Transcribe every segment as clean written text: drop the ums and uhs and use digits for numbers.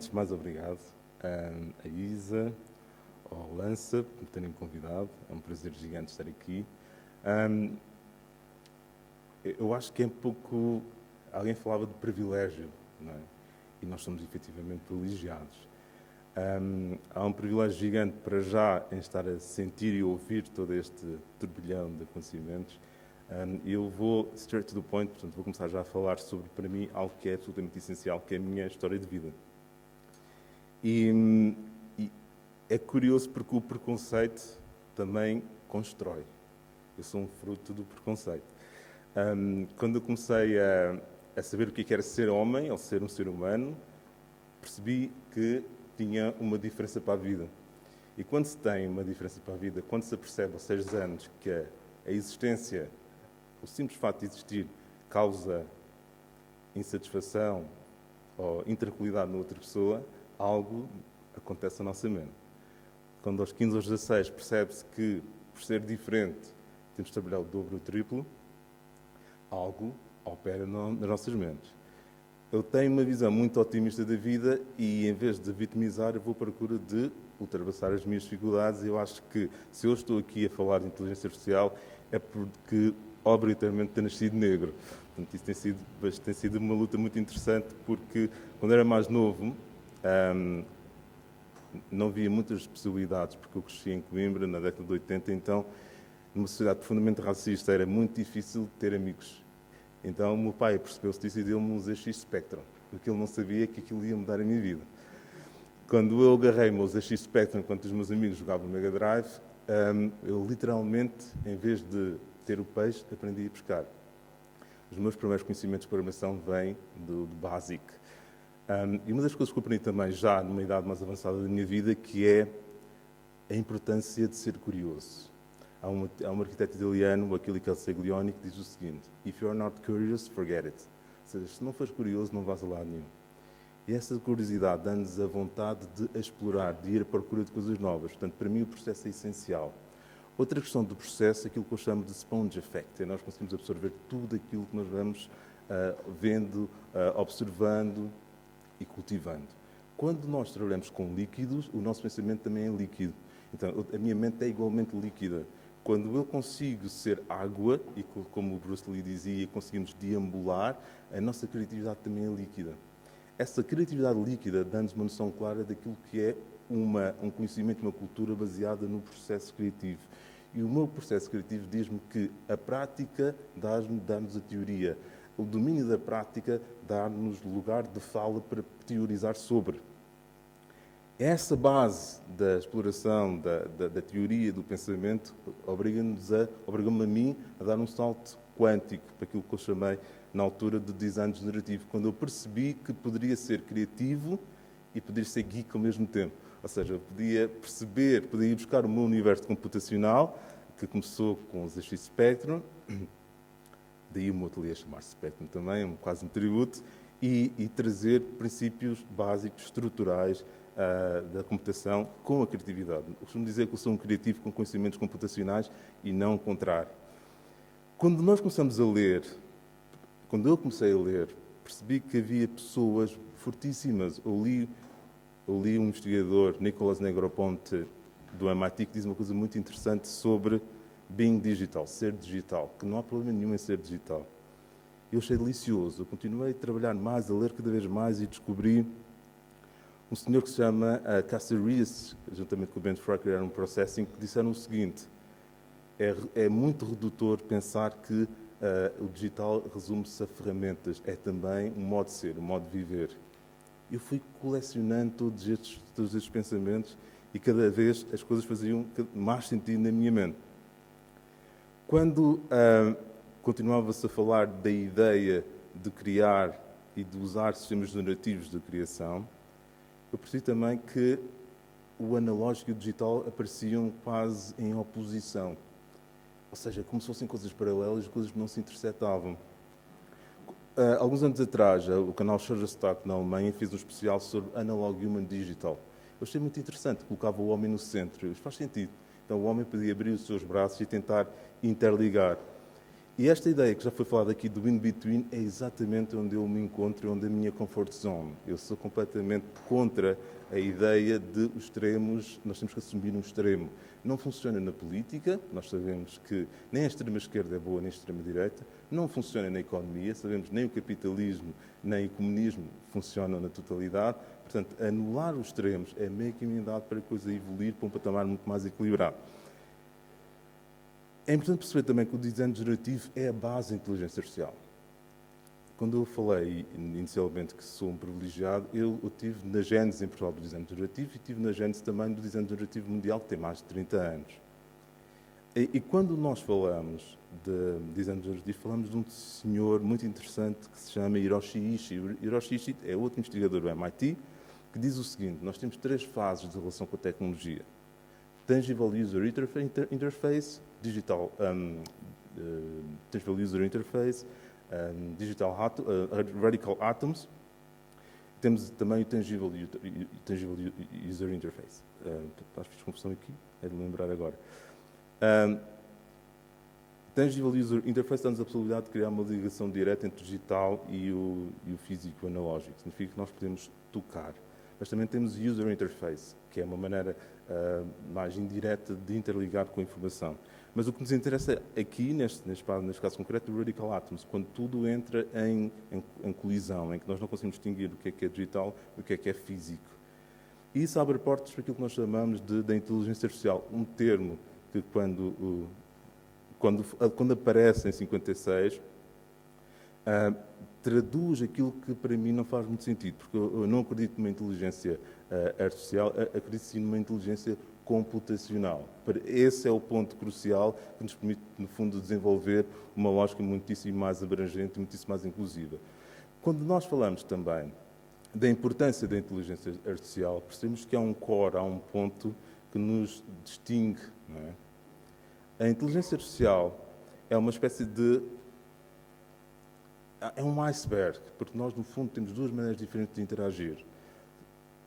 antes, mais obrigado a Isa, ao Lança, por me terem convidado. É um prazer gigante estar aqui. Eu acho que é um pouco... Alguém falava de privilégio, não é? E nós somos efetivamente privilegiados. Há um privilégio gigante para já em estar a sentir e ouvir todo este turbilhão de acontecimentos. Eu vou straight to the point, portanto vou começar já a falar sobre, para mim, algo que é absolutamente essencial, que é a minha história de vida. E é curioso porque o preconceito também constrói. Eu sou um fruto do preconceito. Quando eu comecei a saber o que era ser homem, ou ser um ser humano, percebi que tinha uma diferença para a vida. E quando se tem uma diferença para a vida, quando se percebe aos 6 anos que a existência, o simples facto de existir, causa insatisfação ou intranquilidade na outra pessoa, algo acontece na nossa mente. Quando aos 15 ou 16 percebe-se que, por ser diferente, temos de trabalhar o dobro ou o triplo, algo opera nas nossas mentes. Eu tenho uma visão muito otimista da vida e, em vez de vitimizar, eu vou à procura de ultrapassar as minhas dificuldades. Eu acho que, se eu estou aqui a falar de inteligência artificial, é porque, obrigatoriamente, tenho nascido negro. Portanto, isso tem sido uma luta muito interessante, porque, quando era mais novo, não via muitas possibilidades, porque eu cresci em Coimbra, na década de 80, então, numa sociedade profundamente racista, era muito difícil ter amigos. Então, o meu pai percebeu-se disso e deu-me um ZX Spectrum, porque ele não sabia que aquilo ia mudar a minha vida. Quando eu agarrei o meu ZX Spectrum, enquanto os meus amigos jogavam Mega Drive, eu literalmente, em vez de ter o peixe, aprendi a pescar. Os meus primeiros conhecimentos de programação vêm do BASIC. E uma das coisas que eu aprendi também, já numa idade mais avançada da minha vida, que é a importância de ser curioso. Há um arquiteto italiano, o Achille Calzeglioni, que diz o seguinte: "If you are not curious, forget it." Ou seja, se não fores curioso, não vais a lado nenhum. E essa curiosidade dá-nos a vontade de explorar, de ir à procura de coisas novas. Portanto, para mim, o processo é essencial. Outra questão do processo é aquilo que eu chamo de sponge effect. É nós conseguimos absorver tudo aquilo que nós vamos vendo, observando e cultivando. Quando nós trabalhamos com líquidos, o nosso pensamento também é líquido. Então, a minha mente é igualmente líquida. Quando eu consigo ser água, e como o Bruce Lee dizia, conseguimos deambular, a nossa criatividade também é líquida. Essa criatividade líquida dá-nos uma noção clara daquilo que é um conhecimento, uma cultura baseada no processo criativo. E o meu processo criativo diz-me que a prática dá-nos a teoria. O domínio da prática dá-nos lugar de fala para teorizar sobre. Essa base da exploração da teoria do pensamento obriga-me a mim a dar um salto quântico para aquilo que eu chamei na altura de design generativo, quando eu percebi que poderia ser criativo e poderia ser geek ao mesmo tempo. Ou seja, eu podia perceber, podia ir buscar o meu universo computacional, que começou com os ZX Spectrum, daí o meu ateliê chamar-se Spectrum também, quase um tributo, e trazer princípios básicos, estruturais, da computação com a criatividade. Eu costumo dizer que eu sou um criativo com conhecimentos computacionais e não o contrário. Quando nós começamos a ler, quando eu comecei a ler, percebi que havia pessoas fortíssimas. Eu li um investigador, Nicholas Negroponte, do MIT, que diz uma coisa muito interessante sobre being digital, ser digital, que não há problema nenhum em ser digital. Eu achei delicioso. Eu continuei a trabalhar mais, a ler cada vez mais e descobri um senhor que se chama Cassie Rees, juntamente com o Ben Fraker, era um processing, que disseram o seguinte: é muito redutor pensar que o digital resume-se a ferramentas, é também um modo de ser, um modo de viver. Eu fui colecionando todos estes pensamentos e cada vez as coisas faziam mais sentido na minha mente. Quando continuava-se a falar da ideia de criar e de usar sistemas generativos de criação, eu percebi também que o analógico e o digital apareciam quase em oposição. Ou seja, como se fossem coisas paralelas, coisas que não se intersetavam. Alguns anos atrás, o canal Shutterstock na Alemanha fez um especial sobre Analog Human Digital. Eu achei muito interessante, colocava o homem no centro. Isso faz sentido. Então o homem podia abrir os seus braços e tentar interligar. E esta ideia que já foi falada aqui do in-between é exatamente onde eu me encontro e onde a minha comfort zone. Eu sou completamente contra a ideia de os extremos, nós temos que assumir um extremo. Não funciona na política, nós sabemos que nem a extrema-esquerda é boa nem a extrema-direita, não funciona na economia, sabemos que nem o capitalismo nem o comunismo funcionam na totalidade, portanto, anular os extremos é meio caminho dado para a coisa evoluir para um patamar muito mais equilibrado. É importante perceber também que o design generativo é a base da inteligência artificial. Quando eu falei inicialmente que sou um privilegiado, eu estive na gênese em Portugal do design generativo e estive na gênese também do design generativo mundial, que tem mais de 30 anos. E quando nós falamos de design generativo, falamos de um senhor muito interessante que se chama Hiroshi Ishii. Hiroshi Ishii é outro investigador do MIT que diz o seguinte: nós temos 3 fases de relação com a tecnologia. Tangible User Interface, Tangible User Interface, Radical Atoms. Temos também o Tangible User Interface. Fiz confusão aqui, é de lembrar agora. Tangible User Interface dá-nos a possibilidade de criar uma ligação direta entre o digital e o físico analógico. Significa que nós podemos tocar. Mas também temos User Interface, que é uma maneira mais indireta de interligar com a informação. Mas o que nos interessa aqui, neste caso concreto, do Radical Atoms, quando tudo entra em colisão, em que nós não conseguimos distinguir o que é digital e o que é físico. E isso abre portas para aquilo que nós chamamos da inteligência artificial, um termo que quando aparece em 56, traduz aquilo que para mim não faz muito sentido, porque eu não acredito numa inteligência artificial, acredito sim numa inteligência computacional. Esse é o ponto crucial que nos permite, no fundo, desenvolver uma lógica muitíssimo mais abrangente e muitíssimo mais inclusiva. Quando nós falamos também da importância da inteligência artificial, percebemos que há um core, há um ponto que nos distingue. Não é? A inteligência artificial é uma espécie de... é um iceberg, porque nós, no fundo, temos 2 maneiras diferentes de interagir.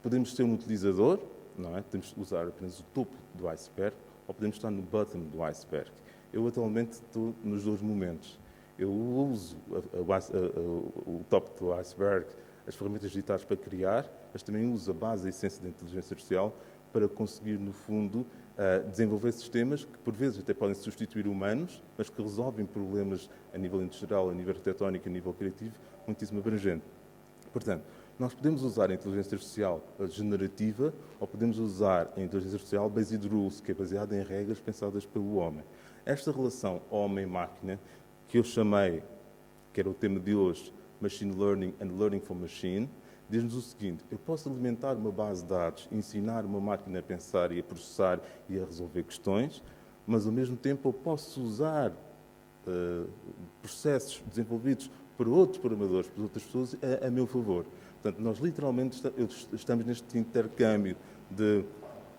Podemos ser um utilizador, não é? Podemos usar apenas o topo do iceberg, ou podemos estar no bottom do iceberg. Eu, atualmente, estou nos 2 momentos. Eu uso o topo do iceberg, as ferramentas digitais para criar, mas também uso a base, a essência da inteligência artificial para conseguir, no fundo, desenvolver sistemas que, por vezes, até podem substituir humanos, mas que resolvem problemas a nível industrial, a nível arquitetónico, a nível criativo, muitíssimo abrangente. Portanto, nós podemos usar a inteligência artificial generativa ou podemos usar a inteligência artificial based rules, que é baseada em regras pensadas pelo homem. Esta relação homem-máquina, que eu chamei, que era o tema de hoje, Machine Learning and Learning from Machine, diz-nos o seguinte: eu posso alimentar uma base de dados, ensinar uma máquina a pensar e a processar e a resolver questões, mas ao mesmo tempo eu posso usar processos desenvolvidos por outros programadores, por outras pessoas, a meu favor. Portanto, nós literalmente estamos neste intercâmbio de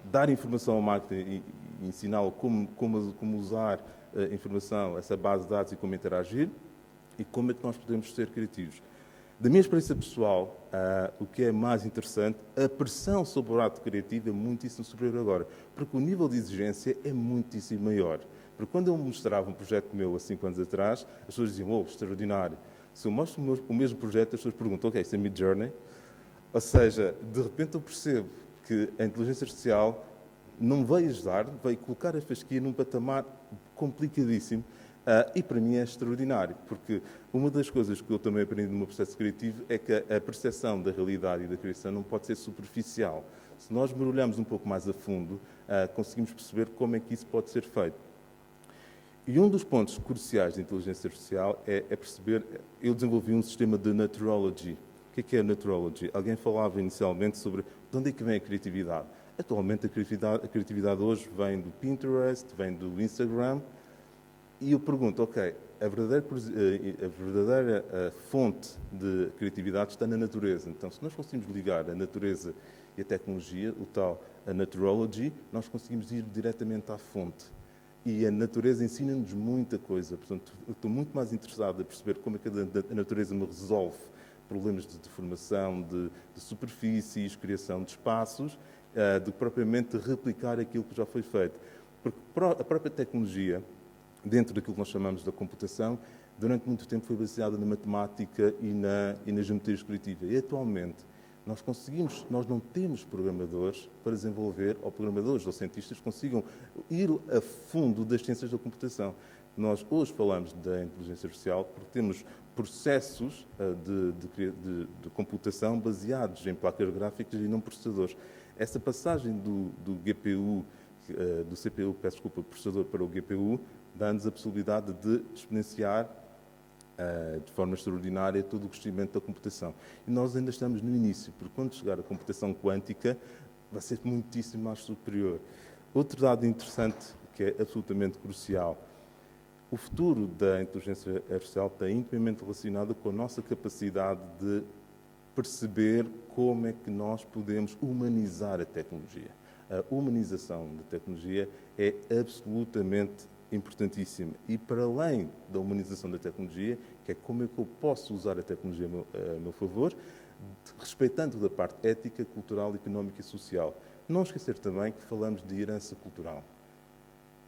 dar informação à máquina e ensiná-la como usar a informação, essa base de dados e como interagir, e como é que nós podemos ser criativos. Da minha experiência pessoal, o que é mais interessante, a pressão sobre o ato criativo é muitíssimo superior agora, porque o nível de exigência é muitíssimo maior. Porque quando eu mostrava um projeto meu há 5 anos atrás, as pessoas diziam: oh, extraordinário. Se eu mostro o mesmo projeto, as pessoas perguntam: ok, isso é Midjourney? Ou seja, de repente eu percebo que a inteligência artificial não me veio ajudar, veio colocar a fasquia num patamar complicadíssimo. E para mim é extraordinário, porque uma das coisas que eu também aprendi no meu processo criativo é que a percepção da realidade e da criação não pode ser superficial. Se nós mergulhamos um pouco mais a fundo, conseguimos perceber como é que isso pode ser feito. E um dos pontos cruciais da inteligência artificial é perceber... Eu desenvolvi um sistema de naturology. O que é a naturology? Alguém falava inicialmente sobre de onde é que vem a criatividade. Atualmente, a criatividade hoje vem do Pinterest, vem do Instagram. E eu pergunto, ok, a verdadeira fonte de criatividade está na natureza. Então, se nós conseguimos ligar a natureza e a tecnologia, a naturology, nós conseguimos ir diretamente à fonte. E a natureza ensina-nos muita coisa. Portanto, eu estou muito mais interessado a perceber como é que a natureza me resolve problemas de deformação de superfícies, criação de espaços, do que propriamente replicar aquilo que já foi feito. Porque a própria tecnologia dentro daquilo que nós chamamos da computação, durante muito tempo foi baseada na matemática e na geometria descritiva. E atualmente nós não temos programadores para desenvolver, ou programadores ou cientistas que consigam ir a fundo das ciências da computação. Nós hoje falamos da inteligência artificial porque temos processos de computação baseados em placas gráficas e não processadores. Essa passagem do GPU, do CPU, peço desculpa, processador para o GPU, dá-nos a possibilidade de exponenciar de forma extraordinária todo o crescimento da computação. E nós ainda estamos no início, porque quando chegar a computação quântica, vai ser muitíssimo mais superior. Outro dado interessante, que é absolutamente crucial, o futuro da inteligência artificial está intimamente relacionado com a nossa capacidade de perceber como é que nós podemos humanizar a tecnologia. A humanização da tecnologia é absolutamente importantíssima. E para além da humanização da tecnologia, que é como é que eu posso usar a tecnologia a meu favor, respeitando da parte ética, cultural, económica e social. Não esquecer também que falamos de herança cultural.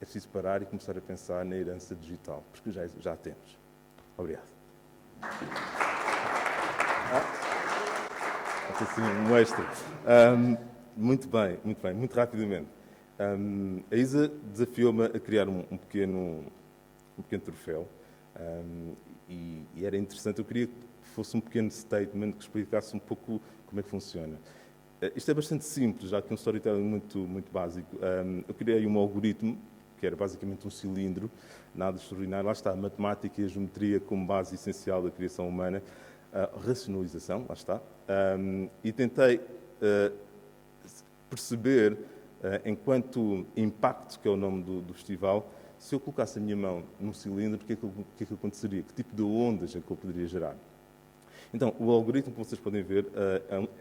É preciso parar e começar a pensar na herança digital, porque já a temos. Obrigado. Assim, um extra. Muito bem, muito rapidamente. A Isa desafiou-me a criar um pequeno troféu e era interessante. Eu queria que fosse um pequeno statement que explicasse um pouco como é que funciona. Isto é bastante simples, já que é um storytelling muito básico. Eu criei um algoritmo que era basicamente um cilindro, nada extraordinário. Lá está a matemática e a geometria como base essencial da criação humana. Racionalização, lá está. E tentei perceber, enquanto impacto, que é o nome do festival, se eu colocasse a minha mão num cilindro, o que é que aconteceria? Que tipo de ondas é que eu poderia gerar? Então, o algoritmo, como vocês podem ver,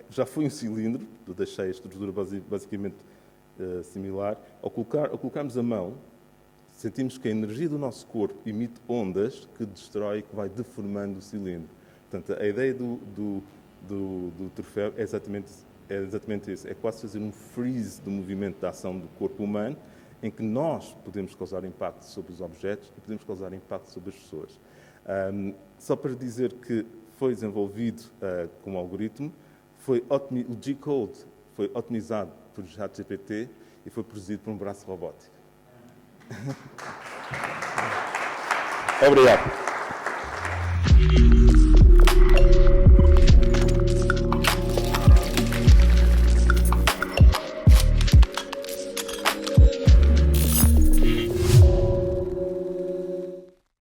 já foi um cilindro, eu deixei a estrutura basicamente similar. Ao colocarmos a mão, sentimos que a energia do nosso corpo emite ondas que destrói, que vai deformando o cilindro. Portanto, a ideia do troféu é exatamente isso. É quase fazer um freeze do movimento da ação do corpo humano, em que nós podemos causar impacto sobre os objetos e podemos causar impacto sobre as pessoas. Só para dizer que foi desenvolvido com um algoritmo, o G-Code foi otimizado por ChatGPT e foi produzido por um braço robótico. Obrigado.